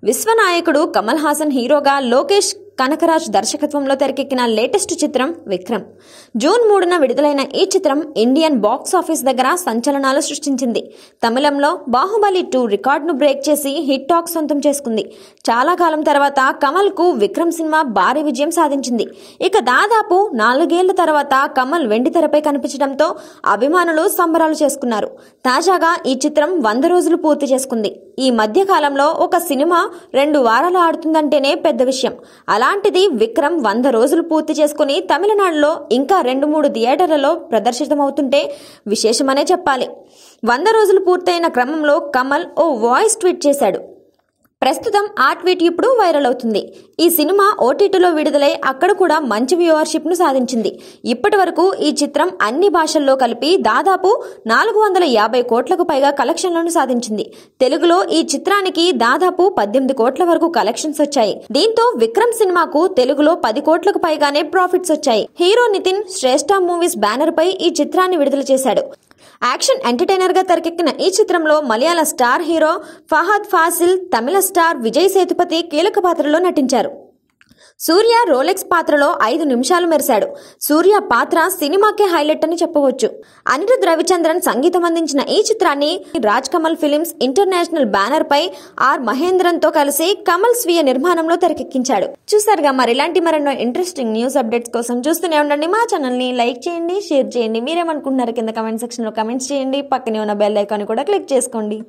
విశ్వనాయకుడు కమల్ హాసన్ హీరోగా లోకేష్ కనకరాజ్ దర్శకత్వంలో తెరకెక్కిన లేటెస్ట్ చిత్రం విక్రమ్. జూన్ 3న విడుదలైన ఈ చిత్రం ఇండియన్ బాక్స్ ఆఫీస్ దగ్గర సంచలనాలు సృష్టించింది. తమిళంలో బాహుబలి 2 రికార్డును బ్రేక్ చేసి హిట్ టాక్ సొంతం చేసుకుంది. చాలా కాలం తర్వాత కమల్ కు విక్రమ్ సినిమా భారీ విజయం సాధించింది. ఇక దాదాపు 4 ఏళ్ల తర్వాత కమల్ వెండితెరపై కనిపించడంతో అభిమానులు సంబరాలు చేసుకున్నారు. తాజాగా ఈ చిత్రం 100 రోజులు పూర్తి చేసుకుంది. ఈ మధ్య కాలంలో ఒక సినిమా 2 వారాలు ఆడుతుందంటేనే పెద్ద విషయం. అలాంటిది విక్రమ్ 100 రోజులు పూర్తి చేసుకుని తమిళనాడులో ఇంకా 2-3 థియేటర్లలో ప్రదర్శితమవుతుంటే విశేషమనే చెప్పాలి. 100 రోజులు పూర్తయిన క్రమంలో కమల్ ఓ వాయిస్ ట్వీట్ చేశాడు. ప్రస్తుతం ఆ ట్వీట్ ఇప్పుడు వైరల్ అవుతుంది. ఈ సినిమా ఓటీటీలో విడుదలై అక్కడ కూడా మంచి వ్యూవర్షిప్ ను సాధించింది. ఇప్పటి వరకు ఈ చిత్రం అన్ని భాషల్లో కలిపి దాదాపు 450 కోట్లకు పైగా కలెక్షన్లను సాధించింది. తెలుగులో ఈ చిత్రానికి దాదాపు 18 కోట్ల వరకు కలెక్షన్స్ వచ్చాయి. దీంతో విక్రమ్ సినిమాకు తెలుగులో 10 కోట్లకు పైగానే ప్రాఫిట్స్ వచ్చాయి. హీరో నితిన్ శ్రేష్ఠ మూవీస్ బ్యానర్ పై ఈ చిత్రాన్ని విడుదల చేశాడు. యాక్షన్ ఎంటర్టైనర్ గా తెరకెక్కిన ఈ చిత్రంలో మలయాళ స్టార్ హీరో ఫహద్ ఫాసిల్, తమిళ స్టార్ విజయ్ సేతుపతి కీలక పాత్రలో నటించారు. సూర్య రోలెక్స్ పాత్రలో 5 నిమిషాలు మెరిశాడు. సూర్య పాత్ర సినిమాకే హైలైట్ అని చెప్పవచ్చు. అనిరుద్ రవిచంద్రన్ సంగీతం అందించిన ఈ చిత్రాన్ని Raj Kamal films international banner పై ఆర్ మహేంద్రన్ తో కలిసి కమల్ స్వీయ నిర్మాణంలో తెరకెక్కించాడు. చూసారుగా, మరి ఇలాంటి మరెన్నో ఇంట్రెస్టింగ్ న్యూస్ అప్డేట్స్ కోసం చూస్తూనే ఉండండి మా ఛానల్ ని. లైక్ చేయండి, షేర్ చేయండి. మీరేమనుకుంటున్నారు కింద కమెంట్ సెక్షన్ లో కమెంట్స్ చేయండి. పక్కనే ఉన్న బెల్ ఐకాన్ కూడా క్లిక్ చేసుకోండి.